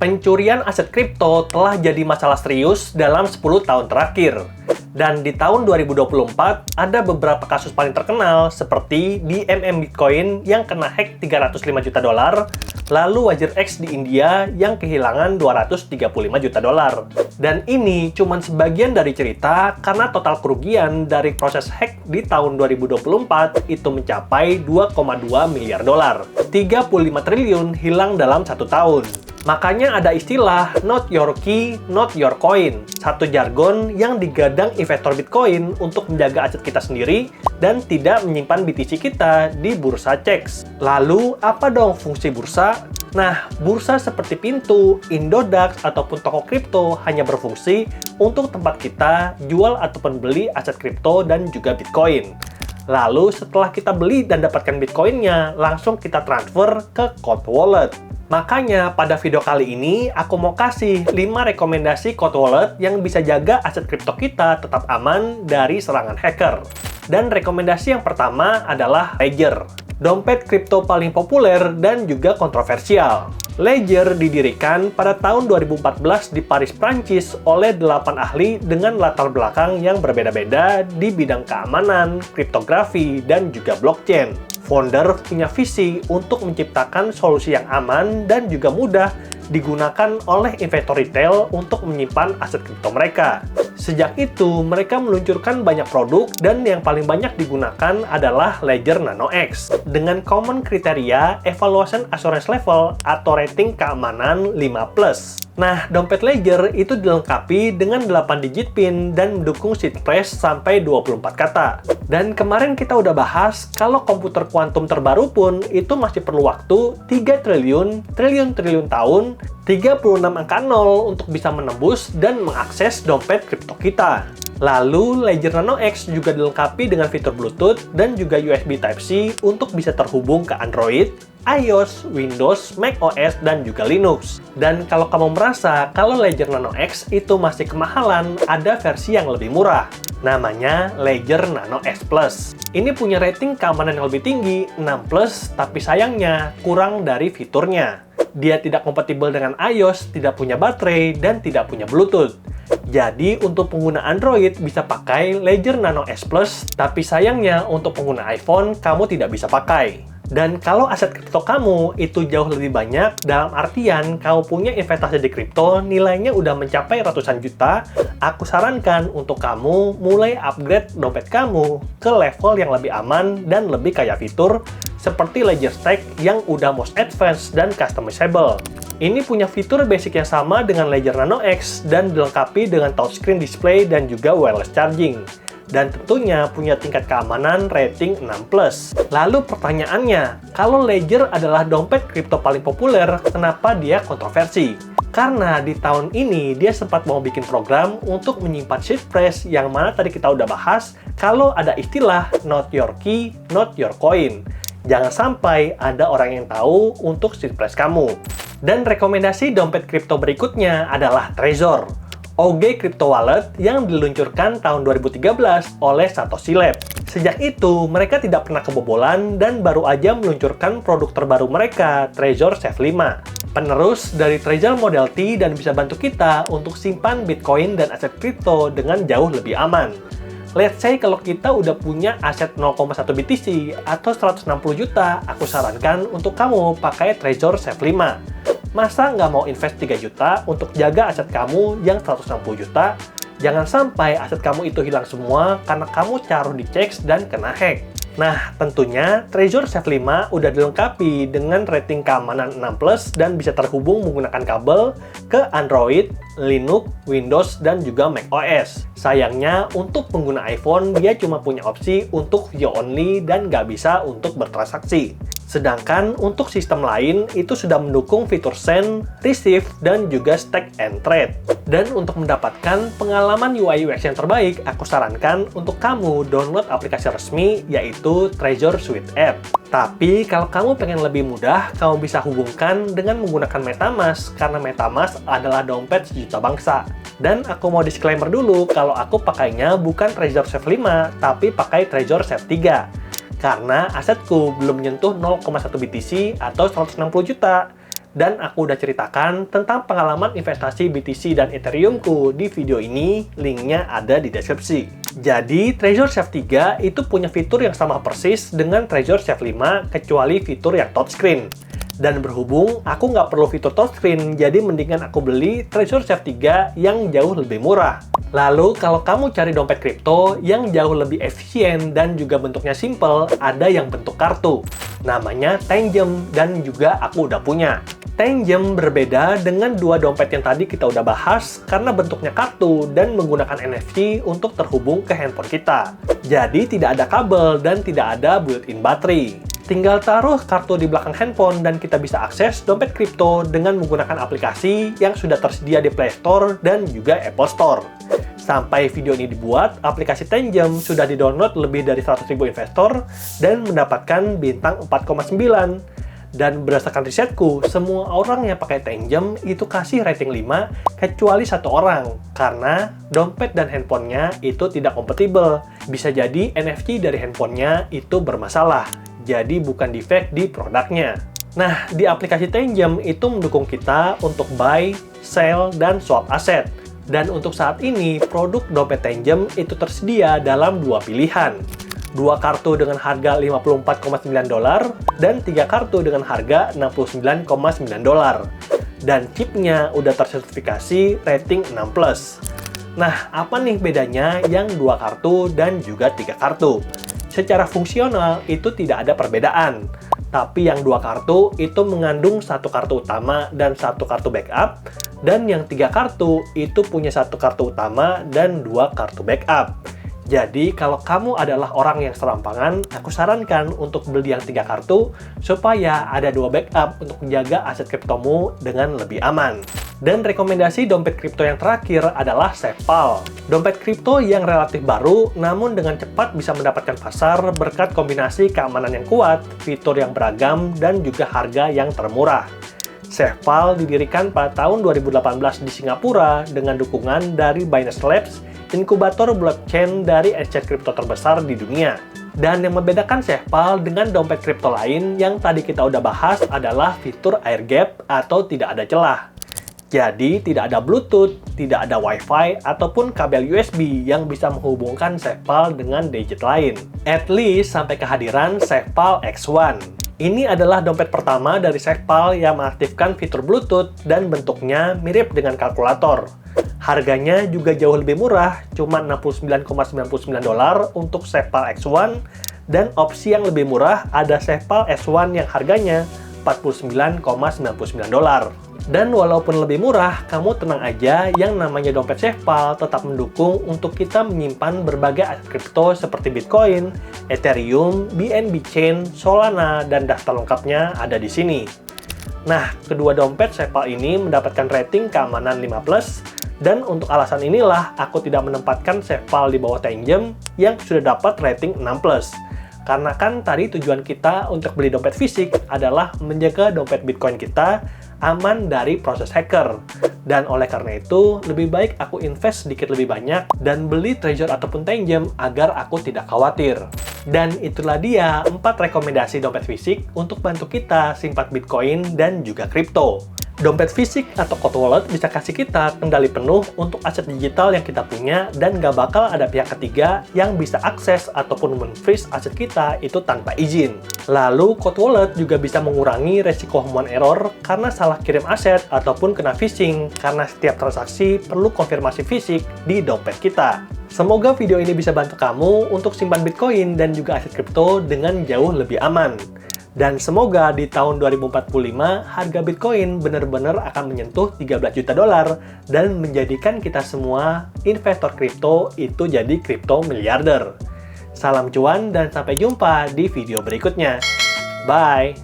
Pencurian aset kripto telah jadi masalah serius dalam 10 tahun terakhir. Dan di tahun 2024, ada beberapa kasus paling terkenal seperti DMM Bitcoin yang kena hack 305 juta dolar, lalu Wajir X di India yang kehilangan 235 juta dolar. Dan ini cuma sebagian dari cerita karena total kerugian dari proses hack di tahun 2024 itu mencapai 2,2 miliar dolar. 35 triliun hilang dalam 1 tahun. Makanya ada istilah not your key, not your coin. Satu jargon yang digadang investor Bitcoin untuk menjaga aset kita sendiri dan tidak menyimpan BTC kita di bursa CEX. Lalu, apa dong fungsi bursa? Nah, bursa seperti pintu, Indodax, ataupun toko kripto hanya berfungsi untuk tempat kita jual ataupun beli aset kripto dan juga Bitcoin. Lalu, setelah kita beli dan dapatkan Bitcoin-nya, langsung kita transfer ke cold wallet. Makanya pada video kali ini aku mau kasih 5 rekomendasi cold wallet yang bisa jaga aset kripto kita tetap aman dari serangan hacker. Dan rekomendasi yang pertama adalah Ledger, dompet kripto paling populer dan juga kontroversial. Ledger didirikan pada tahun 2014 di Paris, Prancis oleh 8 ahli dengan latar belakang yang berbeda-beda di bidang keamanan, kriptografi, dan juga blockchain. Founder punya visi untuk menciptakan solusi yang aman dan juga mudah digunakan oleh investor retail untuk menyimpan aset kripto mereka. Sejak itu, mereka meluncurkan banyak produk dan yang paling banyak digunakan adalah Ledger Nano X dengan common kriteria Evaluation Assurance Level atau rating keamanan 5+. Nah, dompet Ledger itu dilengkapi dengan 8 digit PIN dan mendukung seed phrase sampai 24 kata. Dan kemarin kita udah bahas kalau komputer kuantum terbaru pun itu masih perlu waktu 3 triliun tahun, 36 angka 0 untuk bisa menembus dan mengakses dompet kripto kita. Lalu, Ledger Nano X juga dilengkapi dengan fitur Bluetooth dan juga USB Type-C untuk bisa terhubung ke Android, iOS, Windows, macOS, dan juga Linux. Dan kalau kamu merasa kalau Ledger Nano X itu masih kemahalan, ada versi yang lebih murah. Namanya Ledger Nano X Plus. Ini punya rating keamanan yang lebih tinggi, 6+, tapi sayangnya kurang dari fiturnya. Dia tidak kompatibel dengan iOS, tidak punya baterai, dan tidak punya Bluetooth. Jadi, untuk pengguna Android bisa pakai Ledger Nano S Plus, tapi sayangnya untuk pengguna iPhone, kamu tidak bisa pakai. Dan kalau aset kripto kamu itu jauh lebih banyak, dalam artian kamu punya investasi di kripto nilainya udah mencapai ratusan juta, aku sarankan untuk kamu mulai upgrade dompet kamu ke level yang lebih aman dan lebih kaya fitur seperti Ledger Stack yang udah most advanced dan customizable. Ini punya fitur basic yang sama dengan Ledger Nano X dan dilengkapi dengan touchscreen display dan juga wireless charging. Dan tentunya punya tingkat keamanan rating 6+. Lalu pertanyaannya, kalau Ledger adalah dompet kripto paling populer, kenapa dia kontroversi? Karena di tahun ini dia sempat mau bikin program untuk menyimpan seed phrase yang mana tadi kita udah bahas, kalau ada istilah not your key, not your coin. Jangan sampai ada orang yang tahu untuk seed phrase kamu. Dan rekomendasi dompet kripto berikutnya adalah Trezor, OG Crypto Wallet yang diluncurkan tahun 2013 oleh Satoshi Lab. Sejak itu, mereka tidak pernah kebobolan dan baru aja meluncurkan produk terbaru mereka, Trezor Safe 5. Penerus dari Trezor Model T dan bisa bantu kita untuk simpan Bitcoin dan aset kripto dengan jauh lebih aman. Let's say kalau kita udah punya aset 0,1 BTC atau 160 juta, aku sarankan untuk kamu pakai Trezor Safe 5. Masa nggak mau invest 3 juta untuk jaga aset kamu yang 160 juta? Jangan sampai aset kamu itu hilang semua karena kamu taruh di CEX dan kena hack. Nah, tentunya Trezor Safe 5 udah dilengkapi dengan rating keamanan 6+ dan bisa terhubung menggunakan kabel ke Android, Linux, Windows, dan juga macOS. Sayangnya, untuk pengguna iPhone, dia cuma punya opsi untuk view only dan nggak bisa untuk bertransaksi. Sedangkan untuk sistem lain itu sudah mendukung fitur send, receive, dan juga stack and trade. Dan untuk mendapatkan pengalaman UI UX yang terbaik, aku sarankan untuk kamu download aplikasi resmi yaitu Trezor Suite App. Tapi kalau kamu pengen lebih mudah, kamu bisa hubungkan dengan menggunakan MetaMask karena MetaMask adalah dompet sejuta bangsa. Dan aku mau disclaimer dulu kalau aku pakainya bukan Trezor Safe 5, tapi pakai Trezor Safe 3. Karena asetku belum menyentuh 0,1 BTC atau 160 juta. Dan aku udah ceritakan tentang pengalaman investasi BTC dan Ethereum-ku di video ini, linknya ada di deskripsi. Jadi, Trezor Safe 3 itu punya fitur yang sama persis dengan Trezor Safe 5, kecuali fitur yang touchscreen. Dan berhubung aku nggak perlu fitur touchscreen, jadi mendingan aku beli Trezor Safe 3 yang jauh lebih murah. Lalu, kalau kamu cari dompet kripto yang jauh lebih efisien dan juga bentuknya simple, ada yang bentuk kartu. Namanya Tangem, dan juga aku udah punya. Tangem berbeda dengan dua dompet yang tadi kita udah bahas karena bentuknya kartu dan menggunakan NFC untuk terhubung ke handphone kita. Jadi tidak ada kabel dan tidak ada built-in baterai. Tinggal taruh kartu di belakang handphone dan kita bisa akses dompet kripto dengan menggunakan aplikasi yang sudah tersedia di Play Store dan juga Apple Store. Sampai video ini dibuat, aplikasi Tangem sudah di-download lebih dari 100.000 investor dan mendapatkan bintang 4,9. Dan berdasarkan risetku, semua orang yang pakai Tangem itu kasih rating 5 kecuali satu orang karena dompet dan handphonenya itu tidak kompatibel. Bisa jadi NFC dari handphonenya itu bermasalah, jadi bukan defect di produknya. Nah, di aplikasi Tangem itu mendukung kita untuk buy, sell, dan swap aset. Dan untuk saat ini, produk dompet Tangem itu tersedia dalam dua pilihan. 2 kartu dengan harga $54,9 dan 3 kartu dengan harga $69,9. Dan chipnya udah tersertifikasi rating 6+. Nah, apa nih bedanya yang 2 kartu dan juga 3 kartu? Secara fungsional itu tidak ada perbedaan. Tapi yang 2 kartu itu mengandung 1 kartu utama dan 1 kartu backup. Dan yang 3 kartu itu punya 1 kartu utama dan 2 kartu backup. Jadi, kalau kamu adalah orang yang serampangan, aku sarankan untuk beli yang 3 kartu supaya ada 2 backup untuk menjaga aset kriptomu dengan lebih aman. Dan rekomendasi dompet kripto yang terakhir adalah SafePal. Dompet kripto yang relatif baru, namun dengan cepat bisa mendapatkan pasar berkat kombinasi keamanan yang kuat, fitur yang beragam, dan juga harga yang termurah. SafePal didirikan pada tahun 2018 di Singapura dengan dukungan dari Binance Labs, inkubator blockchain dari exchange kripto terbesar di dunia. Dan yang membedakan SafePal dengan dompet kripto lain yang tadi kita udah bahas adalah fitur air gap atau tidak ada celah. Jadi tidak ada Bluetooth, tidak ada Wi-Fi, ataupun kabel USB yang bisa menghubungkan SafePal dengan gadget lain. At least sampai kehadiran SafePal X1. Ini adalah dompet pertama dari SafePal yang mengaktifkan fitur Bluetooth dan bentuknya mirip dengan kalkulator. Harganya juga jauh lebih murah, cuma $69,99 untuk SafePal X1, dan opsi yang lebih murah ada SafePal S1 yang harganya $49,99. Dan walaupun lebih murah, kamu tenang aja, yang namanya dompet SafePal tetap mendukung untuk kita menyimpan berbagai aset kripto seperti Bitcoin, Ethereum, BNB Chain, Solana, dan daftar lengkapnya ada di sini. Nah, kedua dompet SafePal ini mendapatkan rating keamanan 5+, dan untuk alasan inilah aku tidak menempatkan SafePal di bawah Tangem yang sudah dapat rating 6+. Karena kan tadi tujuan kita untuk beli dompet fisik adalah menjaga dompet Bitcoin kita aman dari proses hacker. Dan oleh karena itu, lebih baik aku invest sedikit lebih banyak dan beli Trezor ataupun Tangem agar aku tidak khawatir. Dan itulah dia 4 rekomendasi dompet fisik untuk bantu kita simpan Bitcoin dan juga kripto. Dompet fisik atau cold wallet bisa kasih kita kendali penuh untuk aset digital yang kita punya dan nggak bakal ada pihak ketiga yang bisa akses ataupun men-freeze aset kita itu tanpa izin. Lalu, cold wallet juga bisa mengurangi resiko human error karena salah kirim aset ataupun kena phishing karena setiap transaksi perlu konfirmasi fisik di dompet kita. Semoga video ini bisa bantu kamu untuk simpan Bitcoin dan juga aset kripto dengan jauh lebih aman. Dan semoga di tahun 2045 harga Bitcoin benar-benar akan menyentuh $13 juta dan menjadikan kita semua investor kripto itu jadi kripto miliarder. Salam cuan dan sampai jumpa di video berikutnya. Bye!